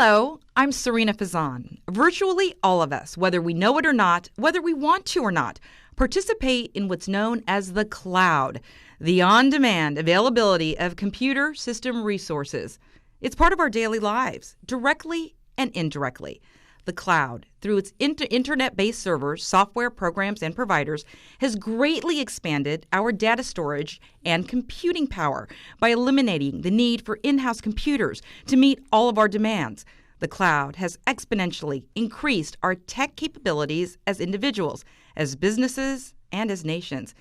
Hello, I'm Serena Fazan. Virtually all of us, whether we know it or not, whether we want to or not, participate in what's known as the cloud, the on-demand availability of computer system resources. It's part of our daily lives, directly and indirectly. The cloud, through its internet-based servers, software, programs, and providers, has greatly expanded our data storage and computing power by eliminating the need for in-house computers to meet all of our demands. The cloud has exponentially increased our tech capabilities as individuals, as businesses, and as nations.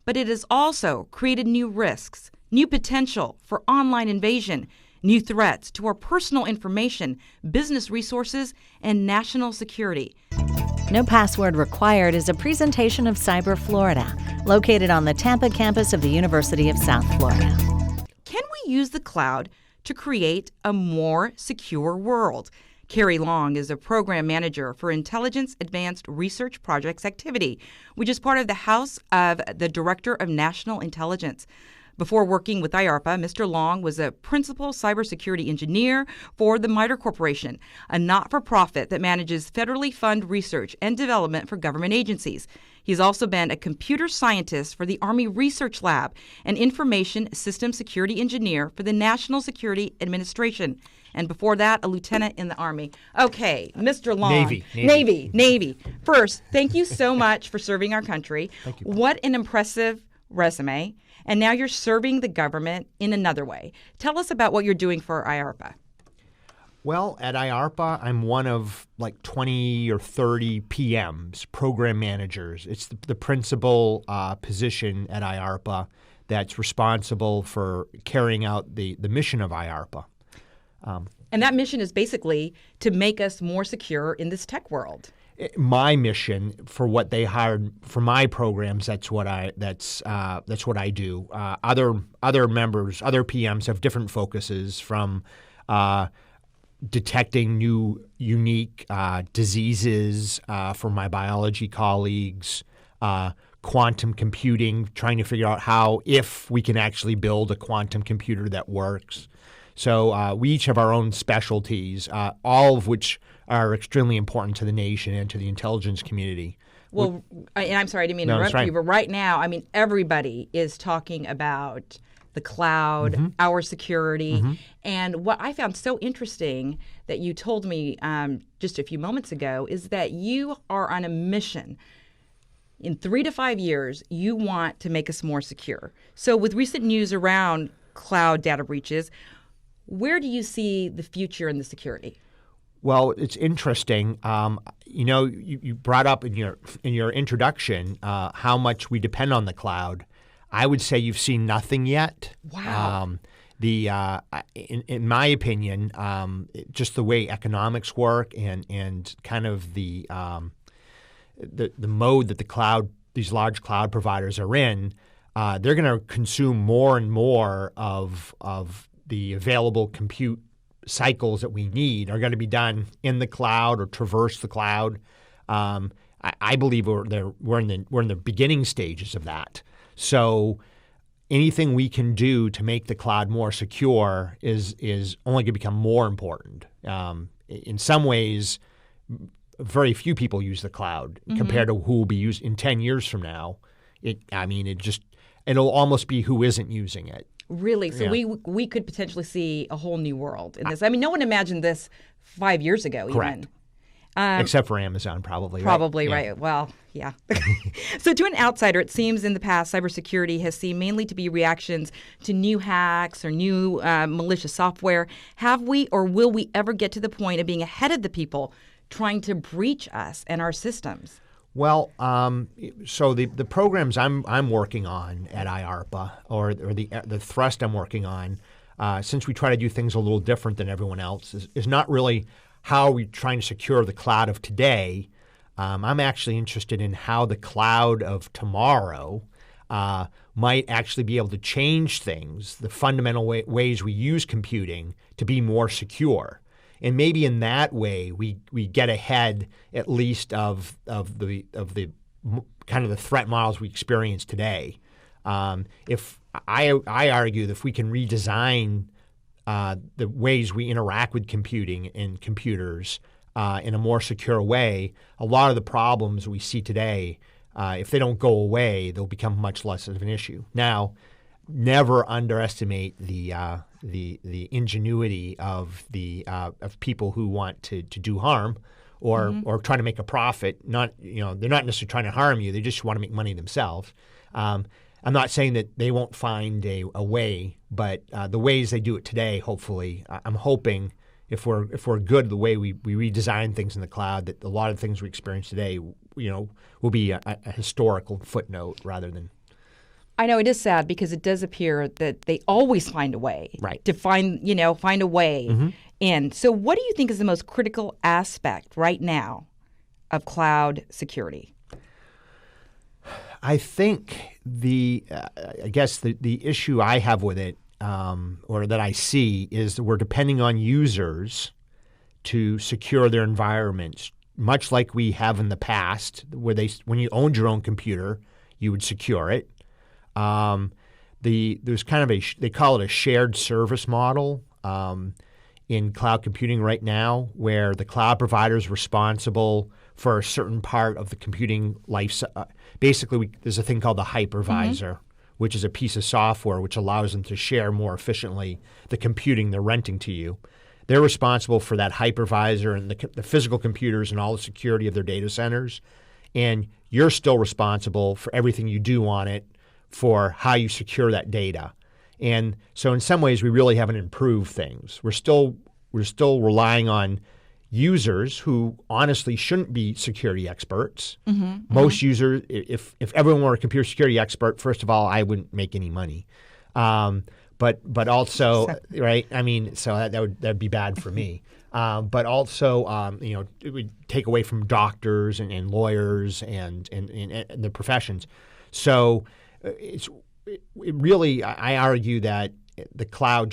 But it has also created new risks, new potential for online invasion, new threats to our personal information, business resources, and national security. No Password Required is a presentation of Cyber Florida, located on the Tampa campus of the University of South Florida. Can we use the cloud to create a more secure world? Kerry Long is a program manager for Intelligence Advanced Research Projects Activity, which is part of the House of the Director of National Intelligence. Before working with IARPA, Mr. Long was a principal cybersecurity engineer for the MITRE Corporation, a not-for-profit that manages federally funded research and development for government agencies. He's also been a computer scientist for the Army Research Lab, an information system security engineer for the National Security Administration, and before that, a lieutenant in the Army. Okay, Mr. Long. Navy. First, thank you so much for serving our country. Thank you. What an impressive resume. And now you're serving the government in another way. Tell us about what you're doing for IARPA. Well, at IARPA, I'm one of like 20 or 30 PMs, program managers. It's the principal position at IARPA that's responsible for carrying out the mission of IARPA. And that mission is basically to make us more secure in this tech world. My mission for what they hired for my programs, that's what I do. Other members, other PMs have different focuses, from detecting new unique diseases for my biology colleagues, quantum computing, trying to figure out if we can actually build a quantum computer that works. So we each have our own specialties, all of which are extremely important to the nation and to the intelligence community. Well, and I'm sorry, I didn't mean to interrupt you, but right now, I mean, everybody is talking about the cloud, our security. And what I found so interesting that you told me just a few moments ago is that you are on a mission. In 3 to 5 years, you want to make us more secure. So with recent news around cloud data breaches, where do you see the future in the security? Well, it's interesting. You brought up in your introduction how much we depend on the cloud. I would say you've seen nothing yet. Wow. In my opinion, just the way economics work and kind of the mode that these large cloud providers are in, they're going to consume more and more of the available compute cycles that we need are going to be done in the cloud or traverse the cloud. I believe we're in the beginning stages of that. So anything we can do to make the cloud more secure is only going to become more important. In some ways, very few people use the cloud compared to who will be used in 10 years from now. It'll almost be who isn't using it. Really? So Yeah. we could potentially see a whole new world in this. I mean, no one imagined this 5 years ago, Correct. even. Except for Amazon, probably. Probably, right? right. Well, yeah. So to an outsider, it seems in the past, cybersecurity has seemed mainly to be reactions to new hacks or new malicious software. Have we or will we ever get to the point of being ahead of the people trying to breach us and our systems? Well, so the programs I'm working on at IARPA, or the thrust I'm working on, since we try to do things a little different than everyone else, is not really how are we trying to secure the cloud of today. I'm actually interested in how the cloud of tomorrow might actually be able to change things, the fundamental ways we use computing to be more secure. And maybe in that way we get ahead at least of the kind of the threat models we experience today. If I argue that if we can redesign the ways we interact with computing and computers in a more secure way, a lot of the problems we see today, if they don't go away, they'll become much less of an issue. Now, never underestimate the ingenuity of people who want to do harm or trying to make a profit. They're not necessarily trying to harm you; they just want to make money themselves. I'm not saying that they won't find a way, but the ways they do it today, hopefully, I'm hoping if we're good the way we redesign things in the cloud, that a lot of things we experience today, will be a historical footnote rather than. I know it is sad because it does appear that they always find a way to find a way in. So what do you think is the most critical aspect right now of cloud security? I think the issue I have with it, or that I see, is that we're depending on users to secure their environments, much like we have in the past, where when you owned your own computer, you would secure it. There's kind of they call it a shared service model in cloud computing right now, where the cloud provider is responsible for a certain part of the computing life. Basically, there's a thing called the hypervisor, which is a piece of software which allows them to share more efficiently the computing they're renting to you. They're responsible for that hypervisor and the physical computers and all the security of their data centers. And you're still responsible for everything you do on it, for how you secure that data. And so in some ways, we really haven't improved things. We're still relying on users who honestly shouldn't be security experts. Most users, if everyone were a computer security expert, first of all, I wouldn't make any money. But also, right? I mean, so that'd be bad for me. But also, it would take away from doctors and lawyers and the professions. So it really, I argue that the cloud.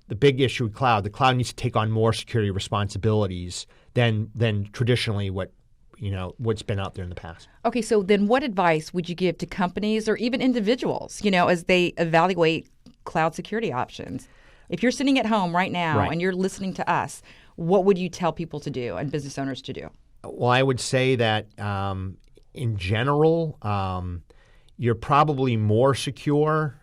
The big issue with the cloud needs to take on more security responsibilities than traditionally what's been out there in the past. Okay, so then what advice would you give to companies or even individuals, as they evaluate cloud security options? If you're sitting at home right now and you're listening to us, what would you tell people to do and business owners to do? Well, I would say that in general, you're probably more secure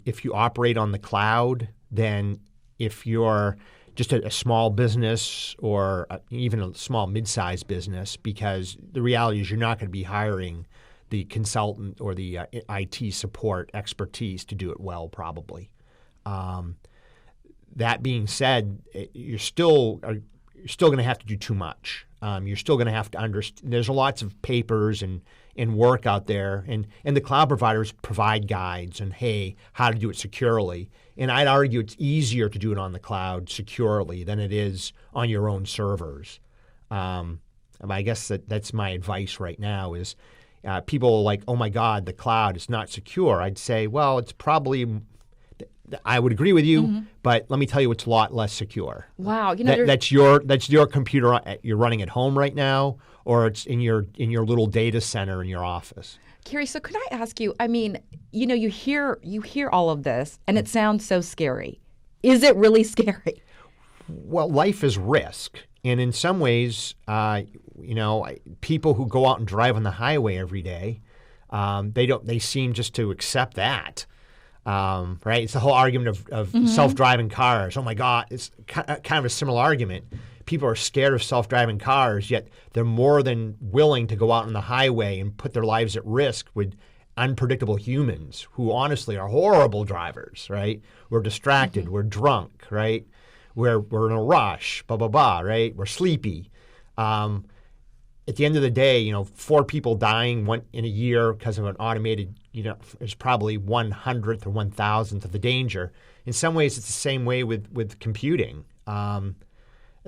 if you operate on the cloud than if you're just a small business or even a small mid-sized business, because the reality is you're not going to be hiring the consultant or the IT support expertise to do it well, probably. That being said, you're still going to have to do too much. You're still going to have to understand. There's lots of papers and work out there, and the cloud providers provide guides and how to do it securely. And I'd argue it's easier to do it on the cloud securely than it is on your own servers. I guess that's my advice right now is people are like, oh my God, the cloud is not secure. I'd say, well, it's probably, I would agree with you, but let me tell you, it's a lot less secure. Wow, that's your computer you're running at home right now, or it's in your little data center in your office. Kerry, so could I ask you? I mean, you hear all of this, and it sounds so scary. Is it really scary? Well, life is risk, and in some ways, people who go out and drive on the highway every day, they seem just to accept that. Right? It's the whole argument of self-driving cars. Oh my God, it's kind of a similar argument. People are scared of self-driving cars, yet they're more than willing to go out on the highway and put their lives at risk with unpredictable humans who honestly are horrible drivers, right? We're distracted, we're drunk, right? We're in a rush, blah, blah, blah, right? We're sleepy. At the end of the day, 4 people dying in a year because of an automated, is probably 1/100th or 1,000th of the danger. In some ways, it's the same way with computing.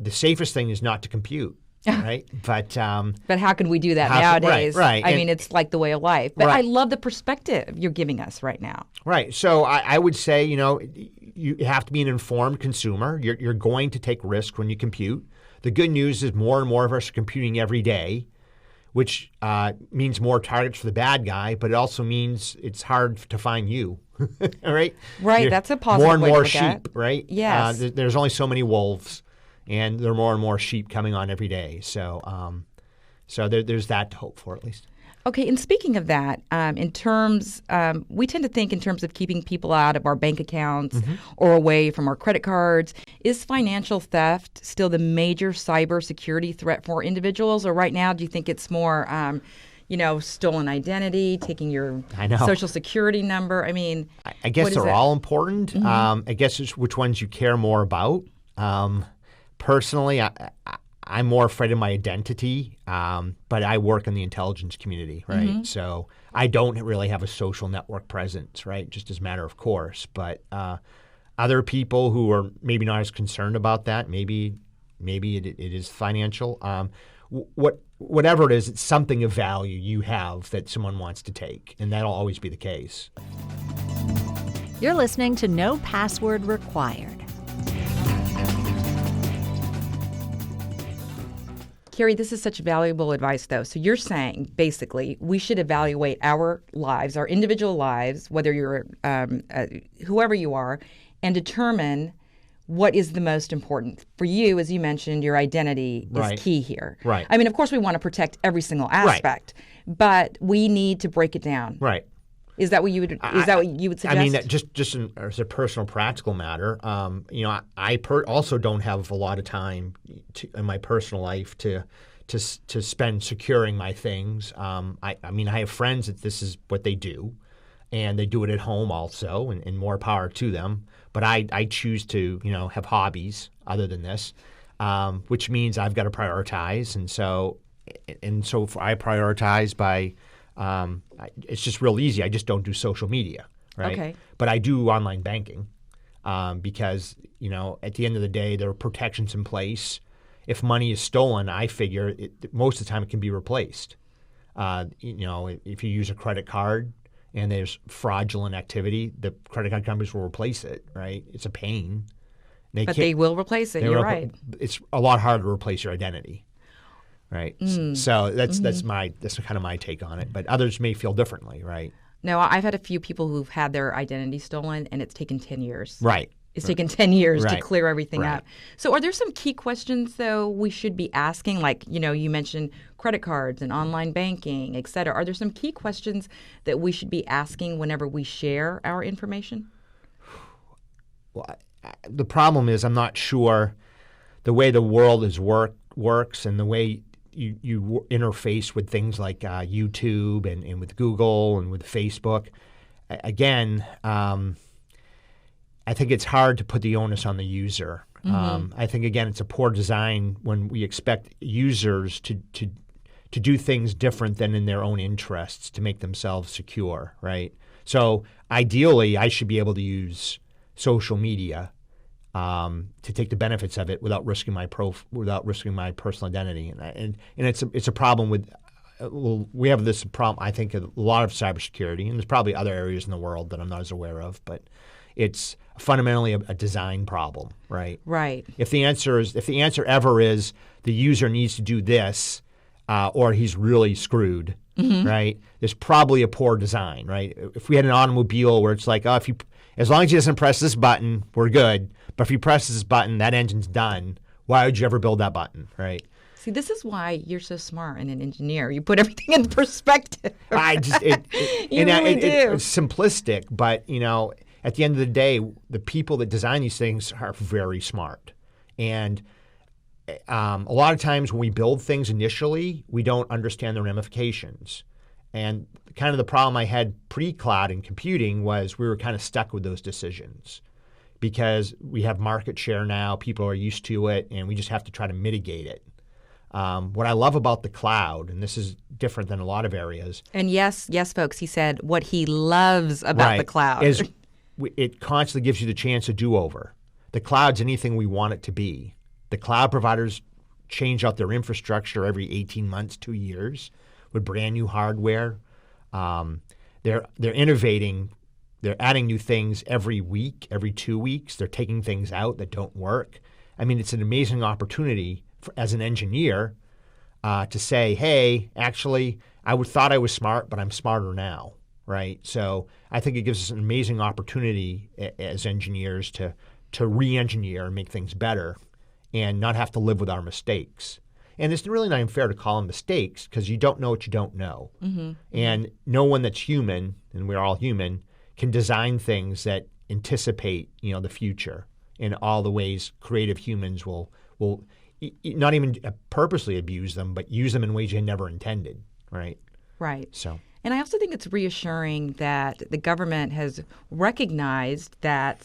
The safest thing is not to compute, right? But how can we do that nowadays? Right. I mean, it's like the way of life. But I love the perspective you're giving us right now. Right. So I would say, you have to be an informed consumer. You're going to take risk when you compute. The good news is more and more of us are computing every day. which means more targets for the bad guy, but it also means it's hard to find you. All right? Right, that's a positive more and way to more look sheep, at it. right? Yes. There's only so many wolves, and there are more and more sheep coming on every day. So, there's that to hope for, at least. Okay, and speaking of that, in terms, we tend to think in terms of keeping people out of our bank accounts or away from our credit cards. Is financial theft still the major cybersecurity threat for individuals, or right now do you think it's more, stolen identity, taking your social security number? I mean, I guess they're all important. I guess it's which ones you care more about. Personally, I'm more afraid of my identity, but I work in the intelligence community, right? So I don't really have a social network presence, right? Just as a matter of course. But other people who are maybe not as concerned about that, maybe it is financial. Whatever it is, it's something of value you have that someone wants to take, and that'll always be the case. You're listening to No Password Required. Kerry, this is such valuable advice, though. So you're saying, basically, we should evaluate our lives, our individual lives, whether you're whoever you are, and determine what is the most important. For you, as you mentioned, your identity is key here. Right. I mean, of course, we want to protect every single aspect, but we need to break it down. Right. Is that what you would? Suggest? I mean, just as a personal, practical matter, I also don't have a lot of time in my personal life to spend securing my things. I have friends that this is what they do, and they do it at home also, and more power to them. But I choose to have hobbies other than this, which means I've got to prioritize, and so I prioritize by. It's just real easy. I just don't do social media, right? Okay. But I do online banking because, at the end of the day, there are protections in place. If money is stolen, I figure most of the time it can be replaced. If you use a credit card and there's fraudulent activity, the credit card companies will replace it, right? It's a pain. They will replace it. You're right. It's a lot harder to replace your identity. Right. So that's kind of my take on it. But others may feel differently, right? No, I've had a few people who've had their identity stolen, and it's taken 10 years. Right. It's taken 10 years to clear everything up. So are there some key questions, though, we should be asking? Like, you mentioned credit cards and online banking, et cetera. Are there some key questions that we should be asking whenever we share our information? Well, the problem is I'm not sure the way the world works and the way you interface with things like YouTube and with Google and with Facebook. Again, I think it's hard to put the onus on the user. I think, again, it's a poor design when we expect users to do things different than in their own interests to make themselves secure, right? So ideally, I should be able to use social media to take the benefits of it without risking my personal identity, and it's a problem with we have this problem. I think a lot of cybersecurity, and there's probably other areas in the world that I'm not as aware of, but it's fundamentally a design problem, right? Right. If the answer ever is the user needs to do this, or he's really screwed, right? There's probably a poor design, right? If we had an automobile where it's like, as long as he doesn't press this button, we're good. But if he presses this button, that engine's done. Why would you ever build that button, right? See, this is why you're so smart and an engineer. You put everything in perspective. You really do. It's simplistic, but at the end of the day, the people that design these things are very smart. And a lot of times when we build things initially, we don't understand the ramifications. And kind of the problem I had pre-cloud and computing was we were kind of stuck with those decisions because we have market share now, people are used to it, and we just have to try to mitigate it. What I love about the cloud, and this is different than a lot of areas. And yes, folks, he said what he loves about the cloud is it constantly gives you the chance to do-over. The cloud's anything we want it to be. The cloud providers change out their infrastructure every 18 months, 2 years with brand new hardware. They're innovating. They're adding new things every week, every 2 weeks. They're taking things out that don't work. I mean, it's an amazing opportunity as an engineer to say, hey, actually, thought I was smart, but I'm smarter now, right? So I think it gives us an amazing opportunity as engineers to re-engineer and make things better and not have to live with our mistakes. And it's really not even fair to call them mistakes because you don't know what you don't know. Mm-hmm. And no one that's human, and we're all human, can design things that anticipate, the future in all the ways creative humans will not even purposely abuse them, but use them in ways you never intended, right? Right. So. And I also think it's reassuring that the government has recognized that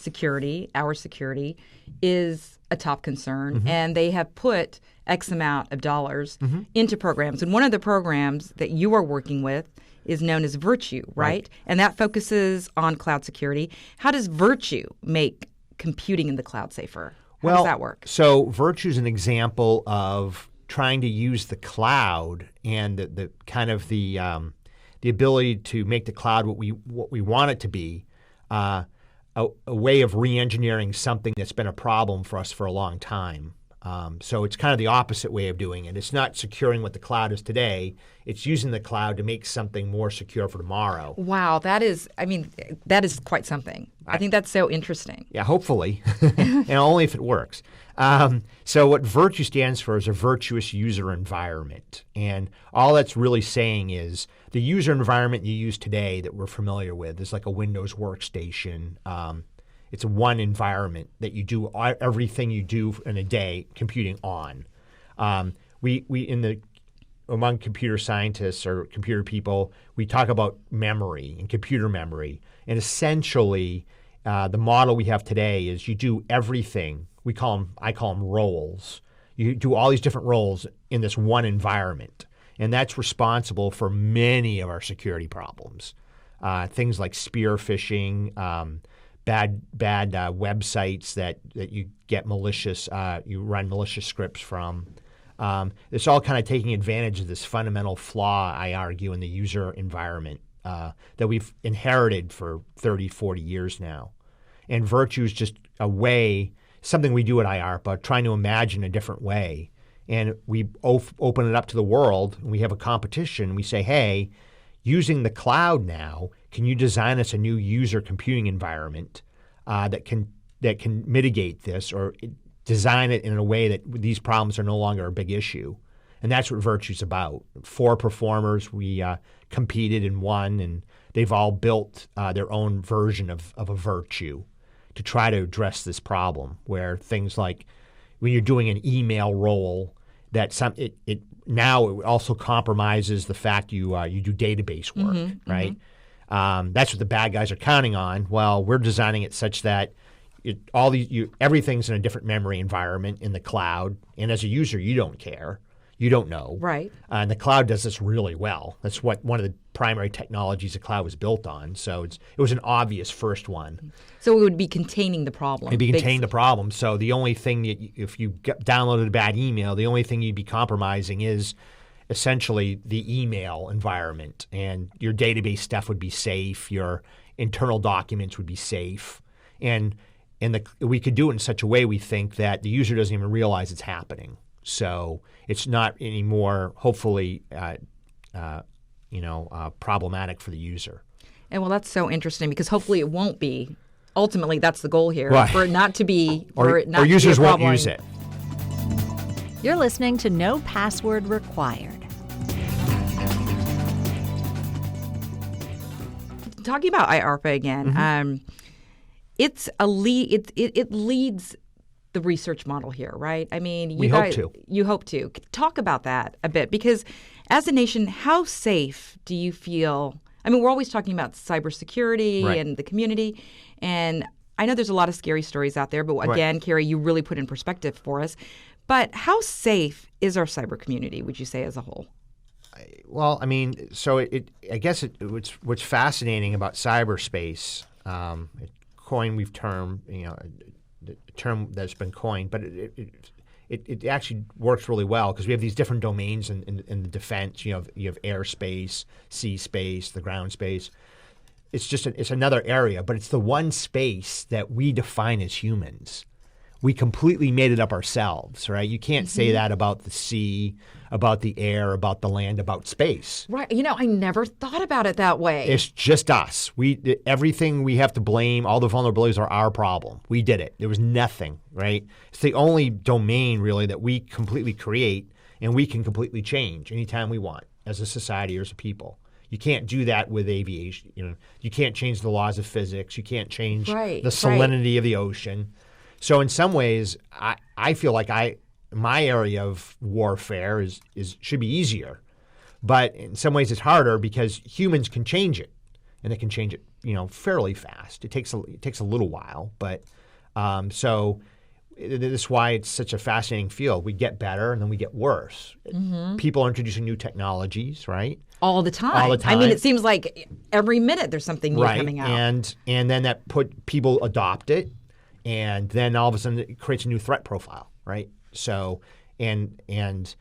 our security, is a top concern, mm-hmm. and they have put X amount of dollars mm-hmm. into programs. And one of the programs that you are working with is known as Virtue, right? And that focuses on cloud security. How does Virtue make computing in the cloud safer? How does that work? So Virtue is an example of trying to use the cloud and the kind of the ability to make the cloud what we want it to be, a way of re-engineering something that's been a problem for us for a long time. So it's kind of the opposite way of doing it. It's not securing what the cloud is today. It's using the cloud to make something more secure for tomorrow. Wow, that is quite something. I think that's so interesting. Yeah, hopefully, and only if it works. So what Virtue stands for is a virtuous user environment. And all that's really saying is the user environment you use today that we're familiar with is like a Windows workstation. It's one environment that you do everything you do in a day computing on. Among computer scientists or computer people, we talk about memory and computer memory. And essentially, the model we have today is you do everything. I call them roles. You do all these different roles in this one environment. And that's responsible for many of our security problems. Things like spear phishing, bad websites that you get you run malicious scripts from. It's all kind of taking advantage of this fundamental flaw, I argue, in the user environment that we've inherited for 30, 40 years now. And Virtue is just a way, something we do at IARPA, trying to imagine a different way. And we open it up to the world, and we have a competition. We say, hey, using the cloud now, can you design us a new user computing environment that can mitigate this, or design it in a way that these problems are no longer a big issue? And that's what Virtue's about. 4 performers, we competed and won, and they've all built their own version of a Virtue to try to address this problem, where things like when you're doing an email role, that it also compromises the fact you do database work, mm-hmm, right? Mm-hmm. That's what the bad guys are counting on. Well, we're designing it such that everything's in a different memory environment in the cloud, and as a user, you don't care. You don't know. Right. And the cloud does this really well. That's what one of the primary technologies the cloud was built on. So it was an obvious first one. So it would be containing the problem. It'd be containing the problem. So the only thing if you downloaded a bad email, the only thing you'd be compromising is essentially the email environment, and your database stuff would be safe. Your internal documents would be safe, and we could do it in such a way, we think, that the user doesn't even realize it's happening. So it's not anymore, hopefully, problematic for the user. And well, that's so interesting, because hopefully it won't be. Ultimately, that's the goal here, right. For it not to be, or users won't use it. You're listening to No Password Required. Talking about IARPA again, mm-hmm. It's a lead. It leads the research model here, right? I mean, you hope to talk about that a bit, because as a nation, how safe do you feel? I mean, we're always talking about cybersecurity, right, and the community, and I know there's a lot of scary stories out there, but again, right, Kerry, you really put in perspective for us. But how safe is our cyber community, would you say, as a whole? Well, I mean, so I guess what's fascinating about cyberspace, the term that's been coined, but it actually works really well, because we have these different domains in the defense. You have airspace, sea space, the ground space. It's just it's another area, but it's the one space that we define as humans. we completely made it up ourselves, right? You can't say that about the sea, about the air, about the land, about space. Right. I never thought about it that way. It's just us. Everything we have to blame, all the vulnerabilities are our problem. We did it. There was nothing, right? It's the only domain really that we completely create and we can completely change anytime we want as a society or as a people. You can't do that with aviation. You can't change the laws of physics. You can't change the salinity of the ocean. So in some ways, I feel like my area of warfare should be easier, but in some ways it's harder because humans can change it, and they can change it, fairly fast. It takes a little while, but so that's why it's such a fascinating field. We get better and then we get worse. People are introducing new technologies, right? All the time. All the time. I mean, it seems like every minute there's something new coming out. And then that people adopt it, and then all of a sudden it creates a new threat profile, right? So, and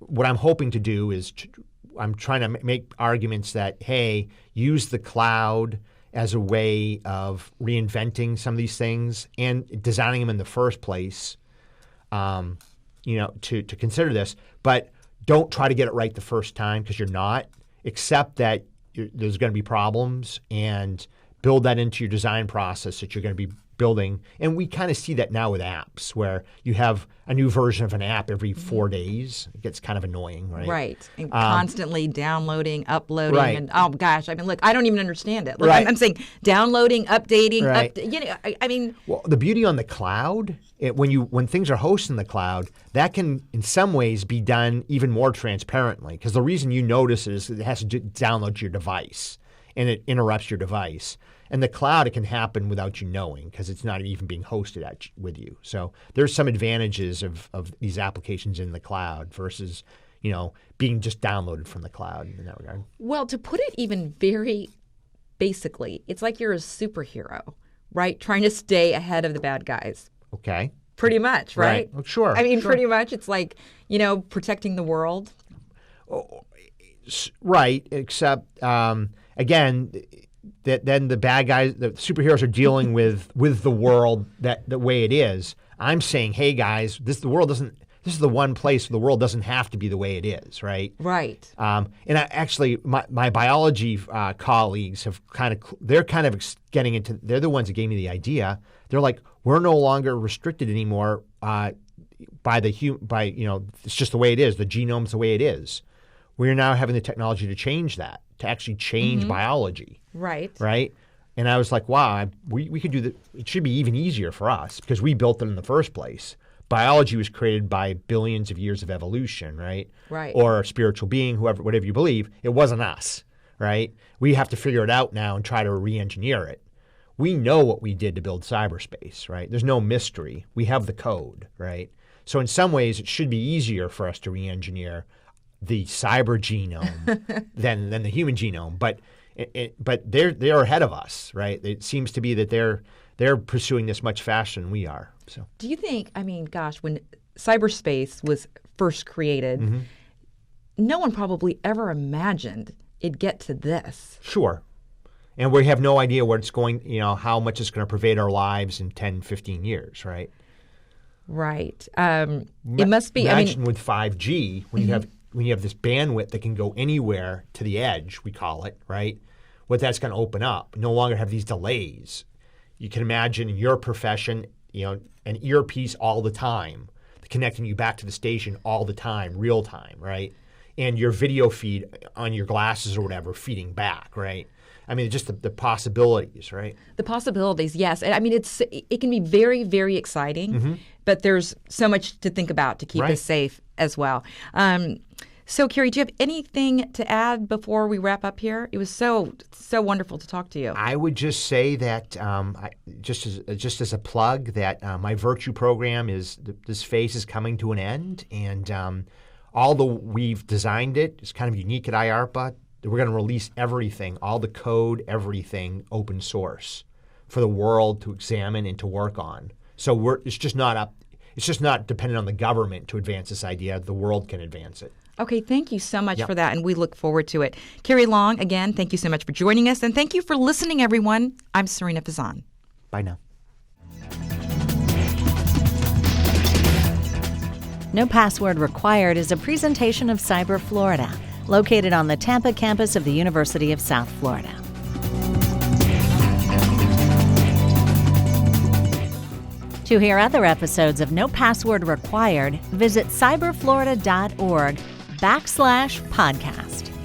what I'm hoping to do is I'm trying to make arguments that, hey, use the cloud as a way of reinventing some of these things and designing them in the first place, to consider this. But don't try to get it right the first time, because you're not. Accept that there's going to be problems and build that into your design process that you're going to be building. And we kind of see that now with apps, where you have a new version of an app every 4 days. It gets kind of annoying, right? Right. And constantly downloading, uploading. Right. And oh gosh, I mean, look, I don't even understand it. Look, I'm saying downloading, updating. Right. I mean. Well, the beauty on the cloud, when things are hosted in the cloud, that can in some ways be done even more transparently, because the reason you notice is it has to download to your device and it interrupts your device. And the cloud, it can happen without you knowing, because it's not even being hosted with you. So there's some advantages of these applications in the cloud versus, being just downloaded from the cloud in that regard. Well, to put it even very basically, it's like you're a superhero, right? Trying to stay ahead of the bad guys. Okay. Pretty much, right? Well, sure. I mean, sure. Pretty much. It's like, protecting the world. Right. Except, again, that then the bad guys, the superheroes are dealing with the world the way it is. I'm saying, hey guys, this is the one place where the world doesn't have to be the way it is, right? Right. And my biology colleagues they're getting into. They're the ones that gave me the idea. They're like, we're no longer restricted anymore it's just the way it is. The genome's the way it is. We're now having the technology to change that, to actually change biology. Right. Right. And I was like, wow, we could do that. It should be even easier for us because we built it in the first place. Biology was created by billions of years of evolution, right? Right. Or a spiritual being, whatever you believe. It wasn't us, right? We have to figure it out now and try to re-engineer it. We know what we did to build cyberspace, right? There's no mystery. We have the code, right? So in some ways, it should be easier for us to re-engineer the cyber genome than the human genome, but they're ahead of us, right? It seems to be that they're pursuing this much faster than we are. So, do you think? I mean, gosh, when cyberspace was first created, no one probably ever imagined it'd get to this. Sure, and we have no idea what it's going, how much it's going to pervade our lives in 10, 15 years, right? Right. It must be. Imagine with 5G when you have this bandwidth that can go anywhere to the edge, we call it, right? What that's going to open up. No longer have these delays. You can imagine in your profession, an earpiece all the time, connecting you back to the station all the time, real time, right? And your video feed on your glasses or whatever feeding back, right? I mean, just the possibilities, right? The possibilities, yes. I mean, it can be very, very exciting, but there's so much to think about to keep us safe as well. So, Kerry, do you have anything to add before we wrap up here? It was so wonderful to talk to you. I would just say that, just as a plug, that my Virtue program this phase is coming to an end, and although we've designed it, it's kind of unique at IARPA. We're going to release everything, all the code, everything open source for the world to examine and to work on. So it's just not dependent on the government to advance this idea. The world can advance it. Okay, thank you so much for that, and we look forward to it. Kerry Long, again, thank you so much for joining us, and thank you for listening, everyone. I'm Serena Fazan. Bye now. No Password Required is a presentation of Cyber Florida, located on the Tampa campus of the University of South Florida. To hear other episodes of No Password Required, visit cyberflorida.org/podcast.